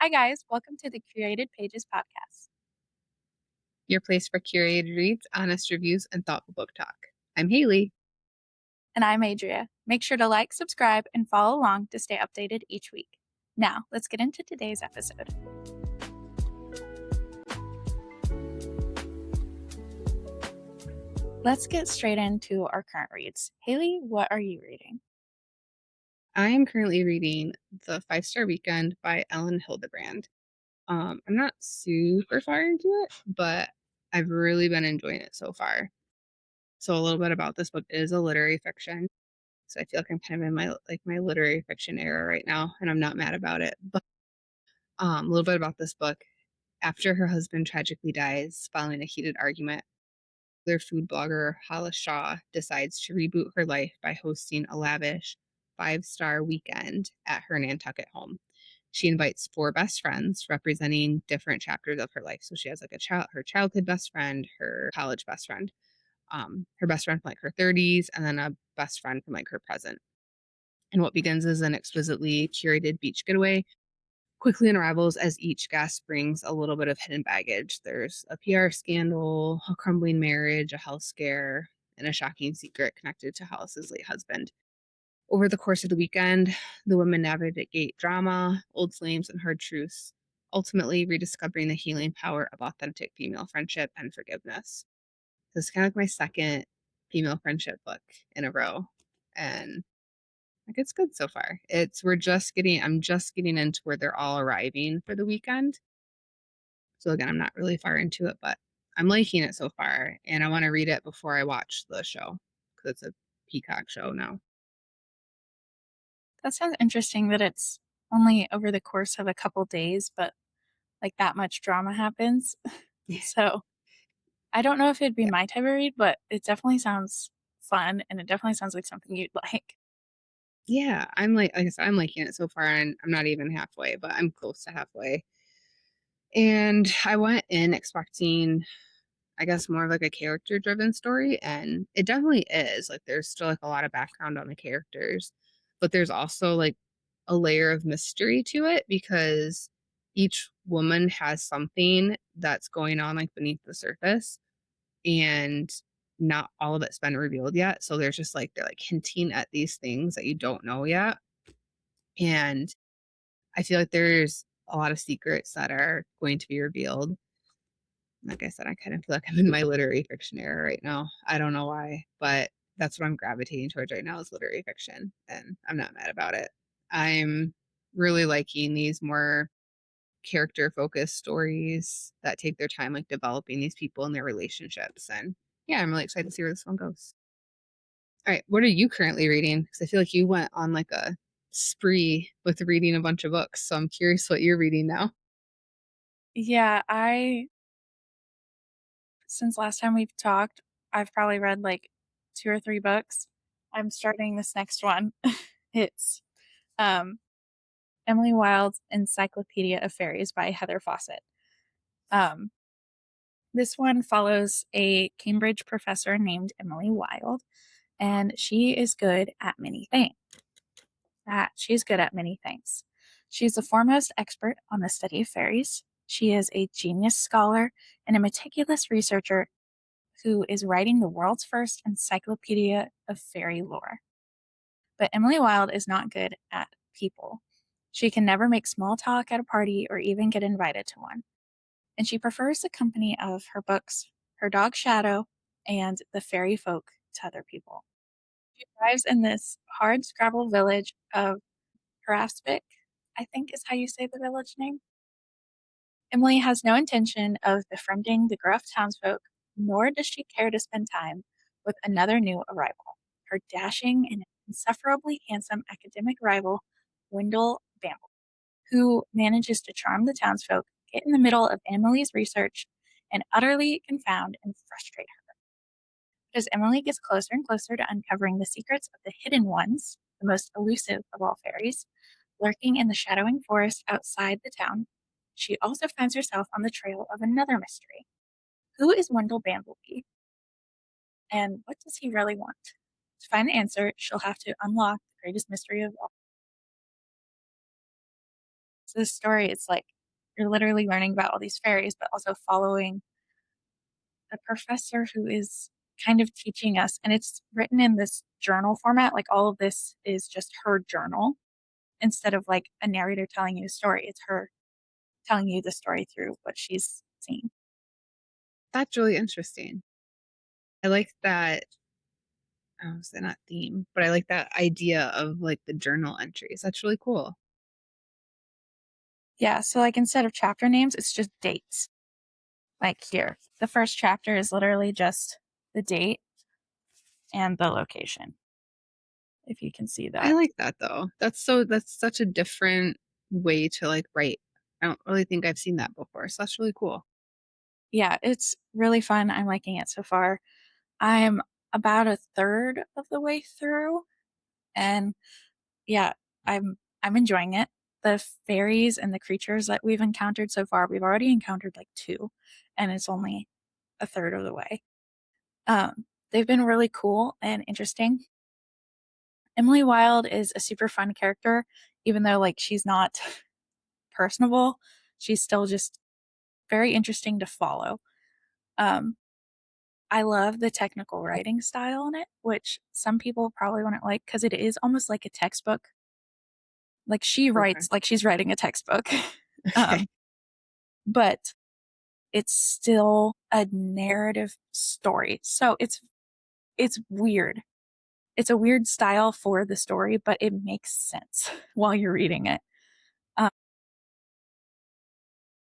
Hi, guys. Welcome to the Curated Pages Podcast. Your place for curated reads, honest reviews, and thoughtful book talk. I'm Haley. And I'm Adria. Make sure to like, subscribe, and follow along to stay updated each week. Now, let's get into today's episode. Let's get straight into our current reads. Haley, what are you reading? I am currently reading The 5-Star Weekend by Elin Hilderbrand. I'm not super far into it, but I've really been enjoying it so far. So a little bit about this book is a literary fiction. So I feel like I'm kind of in my literary fiction era right now, and I'm not mad about it. But a little bit about this book. After her husband tragically dies following a heated argument, their food blogger Hala Shaw decides to reboot her life by hosting a lavish 5-star weekend at her Nantucket home. She invites 4 best friends representing different chapters of her life. So she has like her childhood best friend, her college best friend, her best friend from like her 30s, and then a best friend from like her present. And what begins as an exquisitely curated beach getaway quickly unravels as each guest brings a little bit of hidden baggage. There's a PR scandal, a crumbling marriage, a health scare, and a shocking secret connected to Hollis's late husband. Over the course of the weekend, the women navigate drama, old flames, and hard truths, ultimately rediscovering the healing power of authentic female friendship and forgiveness. This is kind of like my second female friendship book in a row. And like it's good so far. I'm just getting into where they're all arriving for the weekend. So again, I'm not really far into it, but I'm liking it so far, and I want to read it before I watch the show because it's a Peacock show now. That sounds interesting that it's only over the course of a couple days, but like that much drama happens. So I don't know if it'd be Yeah. my type of read, but it definitely sounds fun and it definitely sounds like something you'd like. Yeah, like I said, I'm liking it so far, and I'm not even halfway, but I'm close to halfway. And I went in expecting, I guess, more of like a character-driven story, and it definitely is. Like, there's still like a lot of background on the characters, but there's also like a layer of mystery to it because each woman has something that's going on like beneath the surface, and not all of it's been revealed yet. So there's just like they're like hinting at these things that you don't know yet. And I feel like there's a lot of secrets that are going to be revealed. Like I said, I kind of feel like I'm in my literary fiction era right now. I don't know why, but that's what I'm gravitating towards right now is literary fiction, and I'm not mad about it. I'm really liking these more character focused stories that take their time like developing these people and their relationships. And yeah, I'm really excited to see where this one goes. All right, what are you currently reading? Because I feel like you went on like a spree with reading a bunch of books. So I'm curious what you're reading now. Yeah, since last time we've talked, I've probably read like 2 or 3 books. I'm starting this next one. It's, um, Emily Wilde's Encyclopedia of Faeries by Heather Fawcett. Um, this one follows a Cambridge professor named Emily Wilde, and she is good at many things. She's good at many things. She's the foremost expert on the study of fairies. She is a genius scholar and a meticulous researcher who is writing the world's first encyclopedia of fairy lore. But Emily Wilde is not good at people. She can never make small talk at a party or even get invited to one. And she prefers the company of her books, her dog Shadow, and the fairy folk to other people. She arrives in this hard scrabble village of Hraspik, I think is how you say the village name. Emily has no intention of befriending the gruff townsfolk, nor does she care to spend time with another new arrival, her dashing and insufferably handsome academic rival, Wendell Bamble, who manages to charm the townsfolk, get in the middle of Emily's research, and utterly confound and frustrate her. But as Emily gets closer and closer to uncovering the secrets of the hidden ones, the most elusive of all fairies, lurking in the shadowing forest outside the town, she also finds herself on the trail of another mystery. Who is Wendell Bamblebee? And what does he really want? To find the answer, she'll have to unlock the greatest mystery of all. So this story, it's like you're literally learning about all these fairies, but also following a professor who is kind of teaching us, and it's written in this journal format. Like all of this is just her journal instead of like a narrator telling you a story. It's her telling you the story through what she's seen. That's really interesting. I like that. I was say not theme, but I like that idea of like the journal entries. That's really cool. Yeah. So like instead of chapter names, it's just dates. Like here, the first chapter is literally just the date and the location. If you can see I that. like that though. That's such a different way to like write. I don't really think I've seen that before. So that's really cool. Yeah, it's really fun. I'm liking it so far. I'm about a third of the way through, and yeah, I'm enjoying it. The fairies and the creatures that we've encountered so far, we've already encountered like two, and it's only a third of the way. They've been really cool and interesting. Emily Wilde is a super fun character, even though like she's not personable. She's still just very interesting to follow. Um, I love the technical writing style in it, which some people probably wouldn't like because it is almost like a textbook. Like she Okay. writes like she's writing a textbook. Okay. um, but it's still a narrative story. So it's weird. It's a weird style for the story, but it makes sense while you're reading it. Um,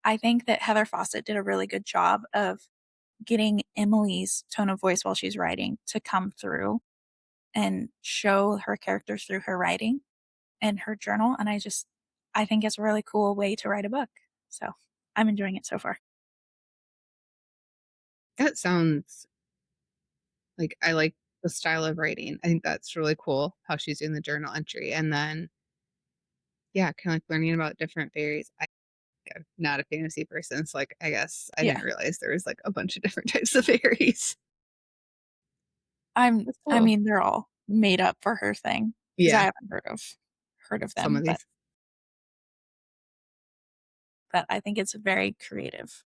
I think that Heather Fawcett did a really good job of getting Emily's tone of voice while she's writing to come through and show her characters through her writing and her journal. And I think it's a really cool way to write a book. So I'm enjoying it so far. That sounds like I like the style of writing. I think that's really cool how she's doing the journal entry. And then, yeah, kind of like learning about different fairies. I'm not a fantasy person, so like I guess I Yeah. didn't realize there was like a bunch of different types of fairies. That's I cool. mean, they're all made up for her thing because I Yeah, haven't heard of some them, of these. but I think it's very creative.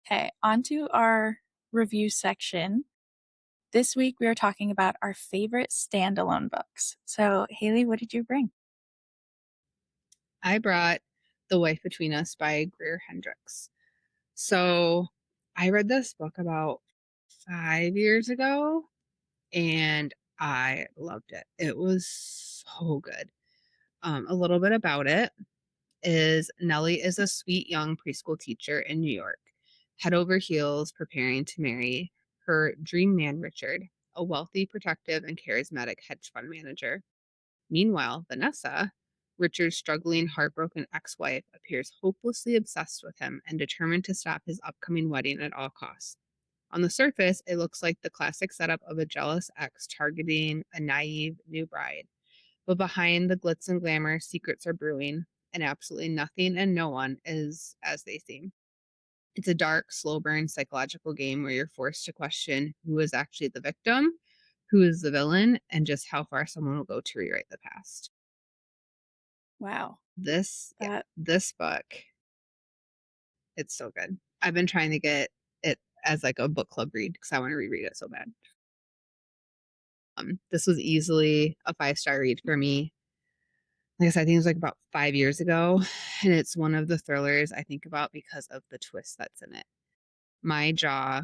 Okay, on to our review section. This week we are talking about our favorite standalone books. So, Haley, what did you bring? I brought The Wife Between Us by Greer Hendricks. So I read this book about 5 years ago and I loved it. It was so good. A little bit about it is Nellie is a sweet young preschool teacher in New York, head over heels preparing to marry her dream man, Richard, a wealthy, protective, and charismatic hedge fund manager. Meanwhile, Vanessa, Richard's struggling, heartbroken ex wife, appears hopelessly obsessed with him and determined to stop his upcoming wedding at all costs. On the surface, it looks like the classic setup of a jealous ex targeting a naive new bride. But behind the glitz and glamour, secrets are brewing, and absolutely nothing and no one is as they seem. It's a dark, slow burn psychological game where you're forced to question who is actually the victim, who is the villain, and just how far someone will go to rewrite the past. Wow. Yeah, That this book, it's so good. I've been trying to get it as like a book club read because I want to reread it so bad. This was easily a 5-star read for me. Like I said, I think it was like about 5 years ago, and it's one of the thrillers I think about because of the twist that's in it. My jaw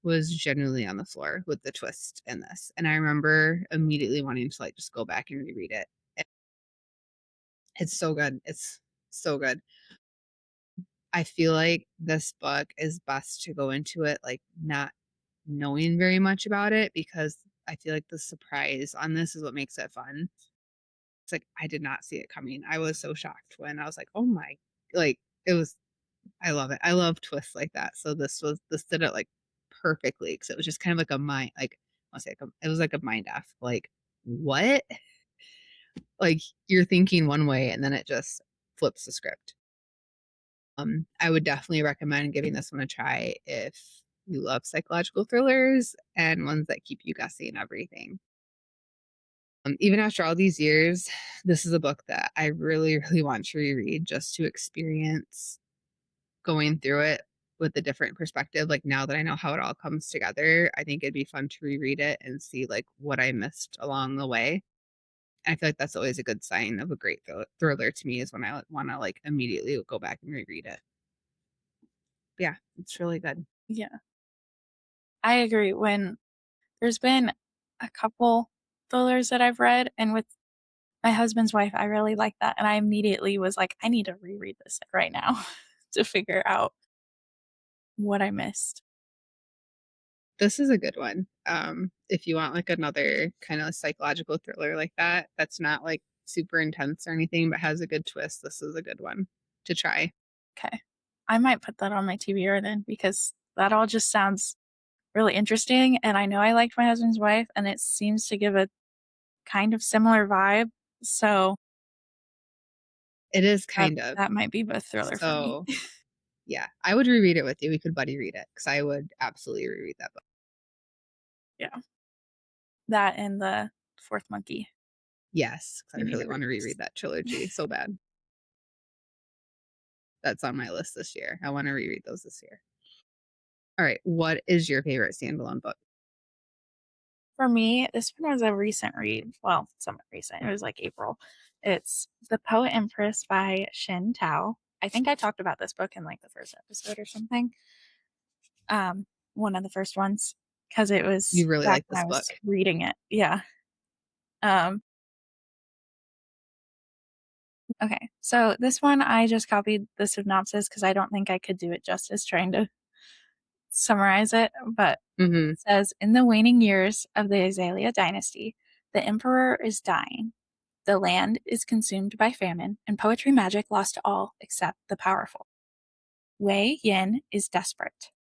was genuinely on the floor with the twist in this, and I remember immediately wanting to like just go back and reread it. It's so good. It's so good. I feel like this book is best to go into it like not knowing very much about it because I feel like the surprise on this is what makes it fun. It's like I did not see it coming. I was so shocked when I was like, "Oh my." Like it was I love it. I love twists like that. So this did it like perfectly because it was just kind of like a mind like I'll say like it was like a mind F. Like what? Like you're thinking one way and then it just flips the script. I would definitely recommend giving this one a try if you love psychological thrillers and ones that keep you guessing everything. Even after all these years, this is a book that I really, really want to reread just to experience going through it with a different perspective. Like now that I know how it all comes together, I think it'd be fun to reread it and see like what I missed along the way. And I feel like that's always a good sign of a great thriller to me is when I want to like immediately go back and reread it. Yeah, it's really good. Yeah. I agree. When there's been a couple thrillers that I've read, and with my husband's wife, I really like that. And I immediately was like, I need to reread this right now to figure out what I missed. This is a good one. If you want like another kind of psychological thriller like that, that's not like super intense or anything, but has a good twist, this is a good one to try. Okay. I might put that on my TBR then, because that all just sounds really interesting. And I know I liked My Husband's Wife, and it seems to give a kind of similar vibe. So It is that, kind of. that might be a thriller for me. So yeah, I would reread it with you. We could buddy read it because I would absolutely reread that book. Yeah. That and The Fourth Monkey. Yes, because We I need to really want read to this. reread that trilogy so bad. That's on my list this year. I want to reread those this year. All right, what is your favorite standalone book? For me, this one was a recent read. Well, somewhat recent. It was like April. It's The Poet Empress by Shen. I think I talked about this book in like the first episode or something. One of the first ones, because it was You really back like when this I book. was reading it. Yeah. Um, okay. So this one, I just copied the synopsis because I don't think I could do it justice trying to summarize it. But Mm-hmm. it says, in the waning years of the Azalea dynasty, the emperor is dying. The land is consumed by famine, and poetry magic lost to all except the powerful. Wei Yin is desperate.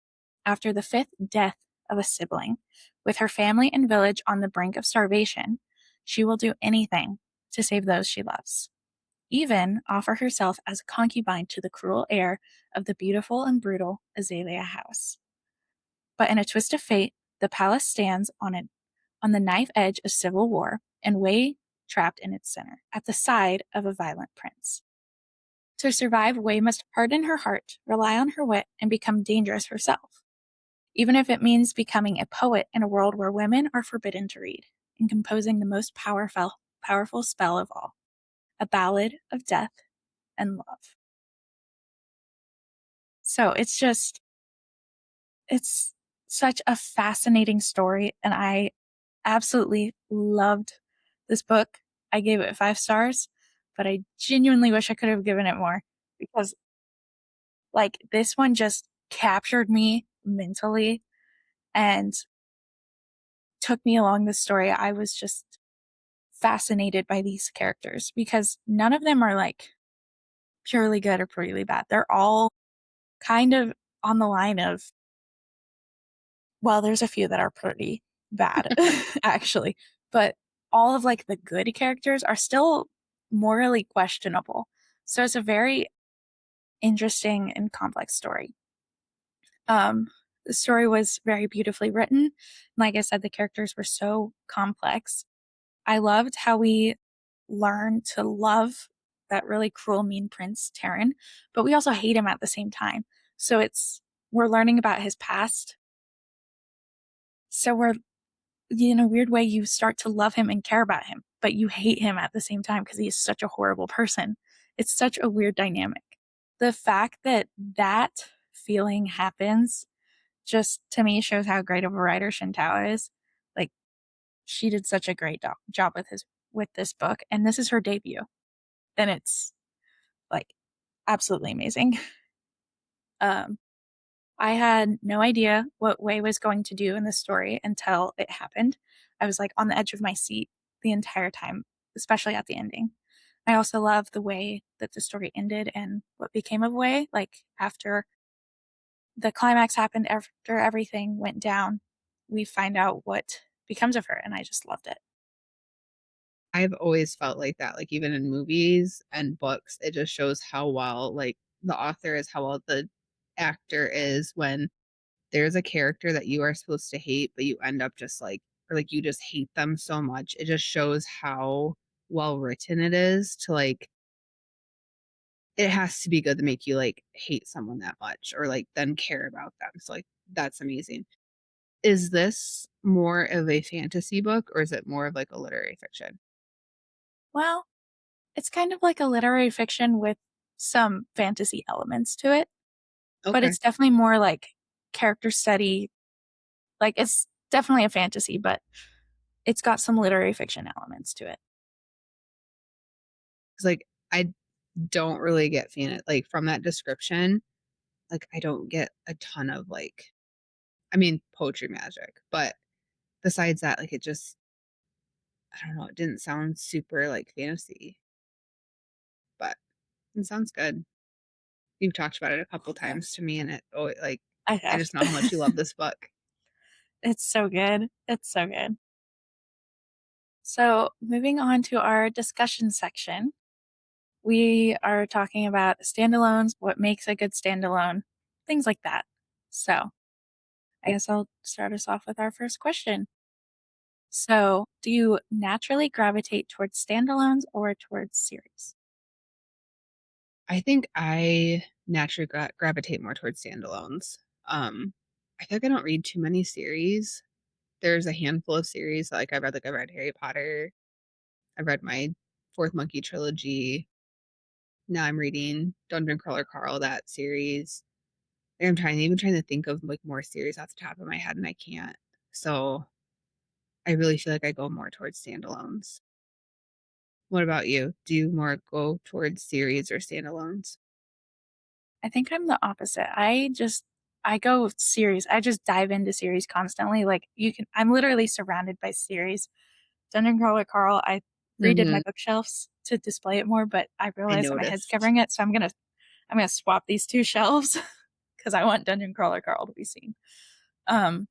After the fifth death of a sibling, with her family and village on the brink of starvation, she will do anything to save those she loves, even offer herself as a concubine to the cruel heir of the beautiful and brutal Azalea house. But in a twist of fate, the palace stands on the knife edge of civil war, and Wei trapped in its center, at the side of a violent prince. To survive, Wei must harden her heart, rely on her wit, and become dangerous herself, even if it means becoming a poet in a world where women are forbidden to read, and composing the most powerful spell of all, a ballad of death and love. So it's such a fascinating story, and I absolutely loved this book. I gave it 5 stars, but I genuinely wish I could have given it more, because like this one just captured me mentally and took me along the story. I was just fascinated by these characters because none of them are like purely good or purely bad. They're all kind of on the line of, well, there's a few that are pretty bad, actually, but all of like the good characters are still morally questionable. So it's a very interesting and complex story. Um, the story was very beautifully written. Like I said, the characters were so complex. I loved how we learned to love that really cruel, mean prince, Taryn, but we also hate him at the same time. So we're learning about his past. So in a weird way, you start to love him and care about him, but you hate him at the same time because he is such a horrible person. It's such a weird dynamic. The fact that that feeling happens just to me shows how great of a writer Shintao is. Like, she did such a great job with this book, and this is her debut, and it's like absolutely amazing. Um, I had no idea what Wei was going to do in the story until it happened. I was like on the edge of my seat the entire time, especially at the ending. I also love the way that the story ended and what became of Wei. Like after the climax happened, after everything went down, we find out what becomes of her, and I just loved it. I've always felt like that, like even in movies and books, it just shows how well like the author is, how well the actor is when there's a character that you are supposed to hate, but you end up just like or like you just hate them so much. It just shows how well written it is to like it has to be good to make you like hate someone that much or like then care about them. So like that's amazing. Is this more of a fantasy book or is it more of like a literary fiction? Well, it's kind of like a literary fiction with some fantasy elements to it, but Okay. it's definitely more like character study. Like it's definitely a fantasy, but it's got some literary fiction elements to it. Cause like I don't really get fan like from that description, like I don't get a ton of like I mean poetry magic, but besides that, like it just I don't know, it didn't sound super like fantasy, but it sounds good. You've talked about it a couple Yeah, times to me and it oh like I I have. just know how much you love this book. It's so good. It's so good. So, moving on to our discussion section, we are talking about standalones, what makes a good standalone, things like that. So, I guess I'll start us off with our first question. So, do you naturally gravitate towards standalones or towards series? I think I naturally gravitate more towards standalones. I think I don't read too many series. There's a handful of series like I read Harry Potter. I read my Fourth Monkey trilogy. Now I'm reading Dungeon Crawler Carl, that series. I'm trying to think of like more series off the top of my head and I can't. So I really feel like I go more towards standalones. What about you? Do you more go towards series or standalones? I think I'm the opposite. I go with series. I just dive into series constantly. Like I'm literally surrounded by series. Dungeon Crawler Carl, I redid my Mm-hmm. bookshelves to display it more, but I I realized that my head's noticed. covering it, so I'm gonna swap these two shelves because I want Dungeon Crawler Carl to be seen. Um,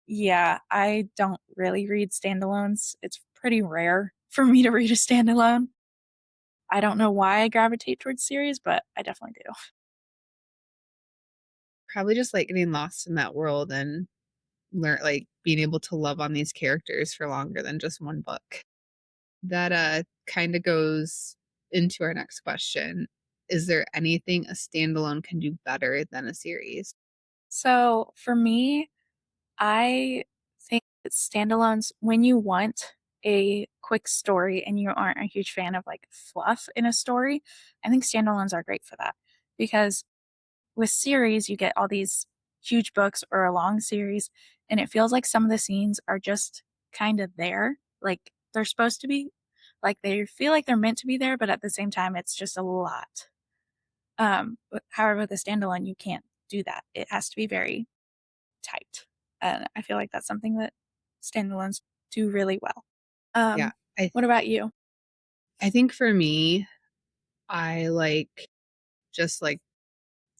yeah, I don't really read standalones. It's pretty rare for me to read a standalone. I don't know why I gravitate towards series, but I definitely do. Probably just like getting lost in that world and learn like being able to love on these characters for longer than just one book. That kind of goes into our next question. Is there anything a standalone can do better than a series? So for me, I think that standalones, when you want a quick story and you aren't a huge fan of like fluff in a story, I think standalones are great for that. Because with series, you get all these huge books or a long series, and it feels like some of the scenes are just kind of there. Like they're supposed to be, like they feel like they're meant to be there, but at the same time, it's just a lot. However, with a standalone, you can't do that. It has to be very tight. And I feel like that's something that standalones do really well. Yeah, Um, I what about you? I think for me, I like just like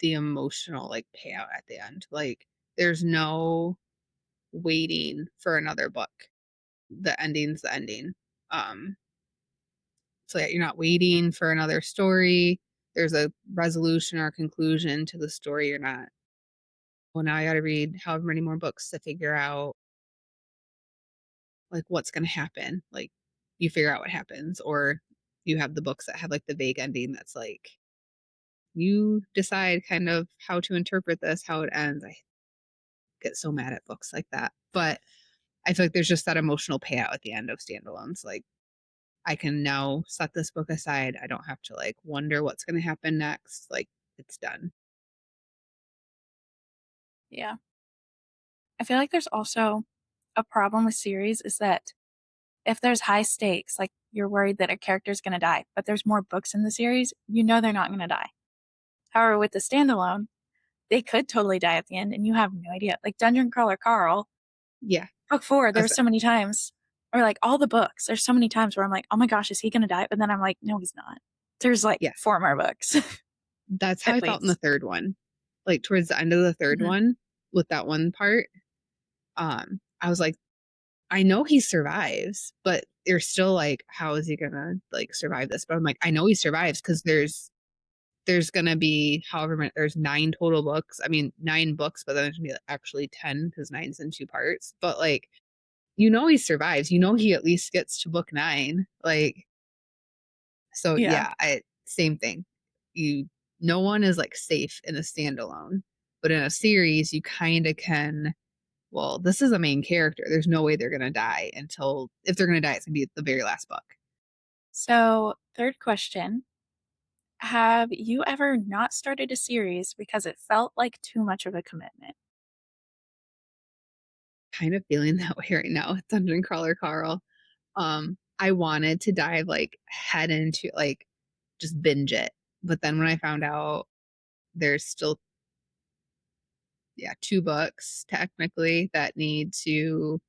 the emotional like payout at the end. Like there's no waiting for another book. The ending's the ending. Um so yeah, you're not waiting for another story. There's a resolution or conclusion to the story. You're not, well, now I gotta read however many more books to figure out like what's gonna happen. Like you figure out what happens, or you have the books that have like the vague ending that's like you decide kind of how to interpret this, how it ends. I get so mad at books like that. But I feel like there's just that emotional payout at the end of standalones. Like I can now set this book aside. I don't have to like wonder what's going to happen next. Like it's done. Yeah. I feel like there's also a problem with series is that if there's high stakes, like you're worried that a character is going to die, but there's more books in the series, you know they're not going to die. However, with the standalone, they could totally die at the end and you have no idea. Like Dungeon Crawler Carl, Yeah. book four, I there were was, so many times, or like all the books, there's so many times where I'm like, oh my gosh, is he going to die? But then I'm like, no, he's not. There's like yeah. four more books That's how at I felt in the least. third one. Like towards the end of the third Mhm. one with that one part, I was like, I know he survives, but you're still like, how is he gonna like survive this? But I'm like, I know he survives because there's gonna be however many there's nine total books. I mean, nine books, but then there's gonna be actually 10 because nine's in two parts. But like you know he survives. You know he at least gets to book 9. Like, so Yeah. yeah, same thing. You No one is like safe in a standalone, but in a series you kind of can. Well, this is a main character. There's no way they're gonna die until if they're gonna die, it's gonna be at the very last book. So, third question. Have you ever not started a series because it felt like too much of a commitment? Kind of feeling that way right now with Dungeon Crawler Carl. I wanted to dive like head into like just binge it, but then when I found out there's still 2 books technically that need to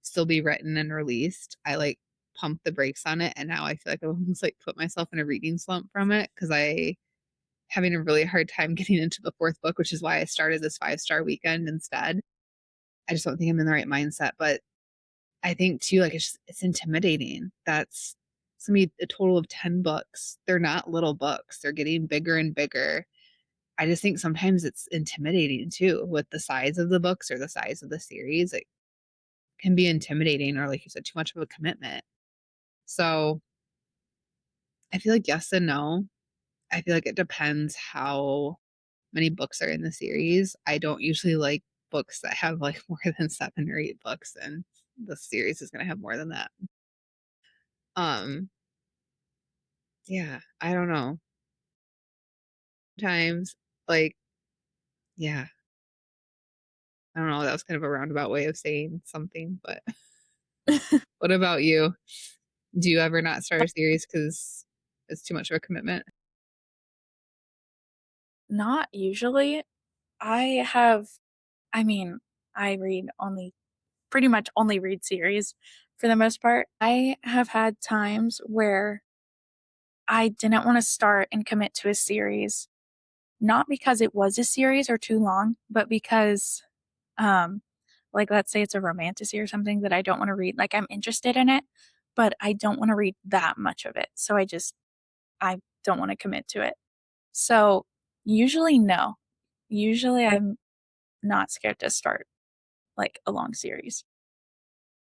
still be written and released, I like pumped the brakes on it, and now I feel like I almost like put myself in a reading slump from it because I having a really hard time getting into the 4th book, which is why I started this 5-star weekend instead. I just don't think I'm in the right mindset, but I think too, like it's intimidating. It's gonna be a total of 10 books. They're not little books. They're getting bigger and bigger. I just think sometimes it's intimidating too with the size of the books or the size of the series. It can be intimidating or like you said, too much of a commitment. So I feel like yes and no. I feel like it depends how many books are in the series. I don't usually like books that have like more than 7 or 8 books, and the series is gonna have more than that. Um, yeah, I don't know. Times like, yeah, I don't know. That was kind of a roundabout way of saying something, but what about you? Do you ever not start a series because it's too much of a commitment? Not usually. I have, I mean, I read only pretty much only read series for the most part. I have had times where I didn't want to start and commit to a series, not because it was a series or too long, but because, um, like, let's say it's a romantasy or something that I don't want to read. Like, I'm interested in it, but I don't want to read that much of it. So I don't want to commit to it. So usually, no. Usually, I'm not scared to start like a long series,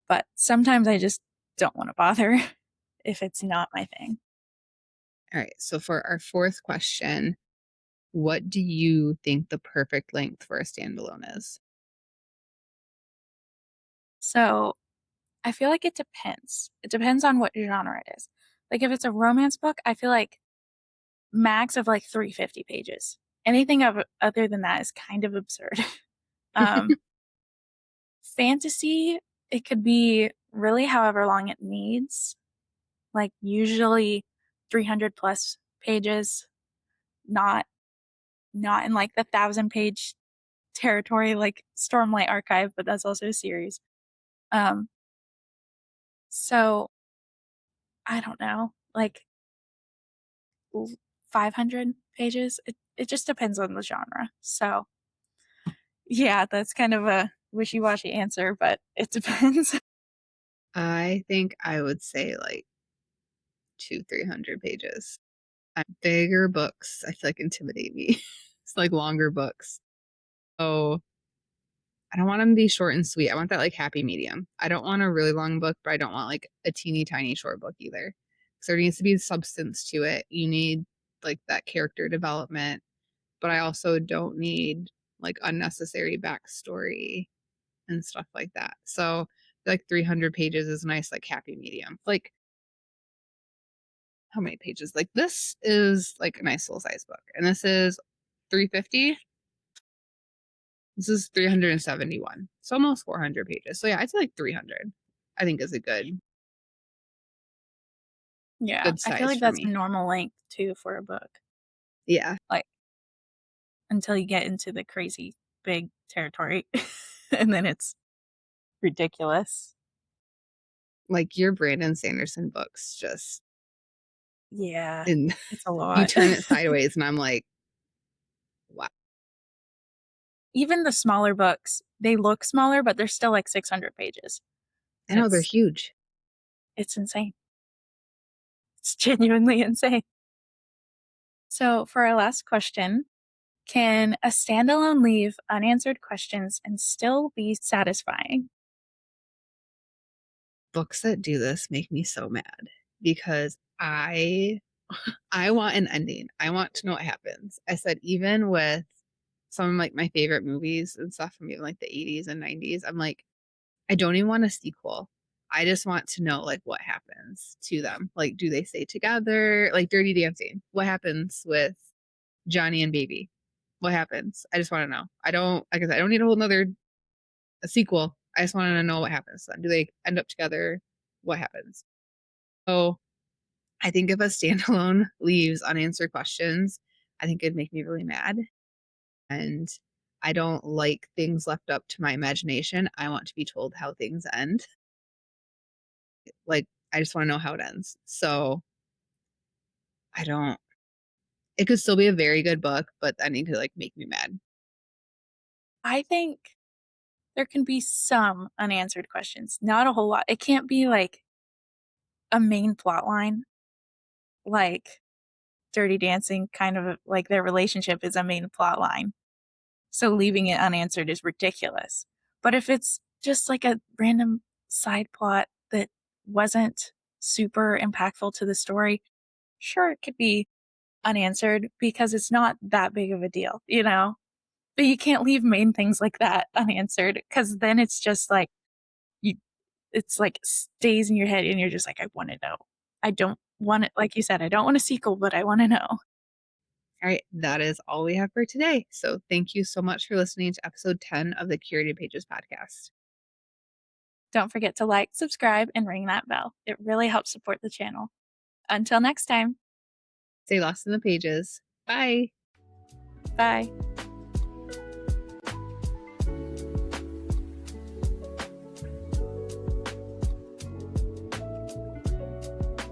but sometimes I just don't want to bother if it's not my thing. All right. So for our 4th question, what do you think the perfect length for a standalone is? So I feel like it depends. It depends on what genre it is. Like if it's a romance book, I feel like max of like 350 pages. Anything of other than that is kind of absurd. um, Fantasy, it could be really however long it needs. Like usually 300 plus pages, not not in like the 1,000 page territory like Stormlight Archive, but that's also a series. Um, so I don't know, like 500 pages. It just depends on the genre. So yeah, that's kind of a wishy-washy answer, but it depends. I think I would say like 300 pages. Bigger books, I feel like intimidate me. It's like longer books. So I don't want them to be short and sweet. I want that like happy medium. I don't want a really long book, but I don't want like a teeny tiny short book either. So there needs to be substance to it. You need like that character development, but I also don't need like unnecessary backstory and stuff like that. So like 300 pages is nice, like happy medium. Like how many pages? Like this is like a nice little size book, and this is 350. This is 371. It's almost 400 pages. So yeah, I'd say like 300. I think is a Yeah, good I feel size like for that's me. normal length too for a book. Yeah. Like until you get into the crazy big territory and then it's ridiculous. Like your Brandon Sanderson books just Yeah, and it's a you lot. turn it sideways and I'm like, wow. Even the smaller books, they look smaller, but they're still like 600 pages. I And know they're huge. it's insane. It's genuinely insane. So, for our last question, can a standalone leave unanswered questions and still be satisfying? books that do this make me so mad because I want an ending. I want to know what happens. I said, even with some of like my favorite movies and stuff from even like the 80s and 90s, I'm like, I don't even want a sequel. I just want to know like what happens to them. Like, do they stay together? Like Dirty Dancing. What happens with Johnny and Baby? What happens? I just want to know. I don't, like I said, I don't need a whole nother a sequel. I just want to know what happens then. Do they end up together? What happens? So I think if a standalone leaves unanswered questions, I think it'd make me really mad. And I don't like things left up to my imagination. I want to be told how things end. Like, I just want to know how it ends. So I don't, it could still be a very good book, but the ending could like make me mad. I think there can be some unanswered questions, not a whole lot. It can't be like a main plot line, like Dirty Dancing, kind of like their relationship is a main plot line. So leaving it unanswered is ridiculous. But if it's just like a random side plot that wasn't super impactful to the story, sure, it could be unanswered because it's not that big of a deal, you know? But you can't leave main things like that unanswered because then it's just like you it's like stays in your head and you're just like, I want to know. I don't want it, like you said, I don't want a sequel, but I want to know. All right, that is all we have for today. So thank you so much for listening to episode 10 of the Curated Pages podcast. Don't forget to like, subscribe, and ring that bell. It really helps support the channel. Until next time. Stay lost in the pages. Bye. Bye.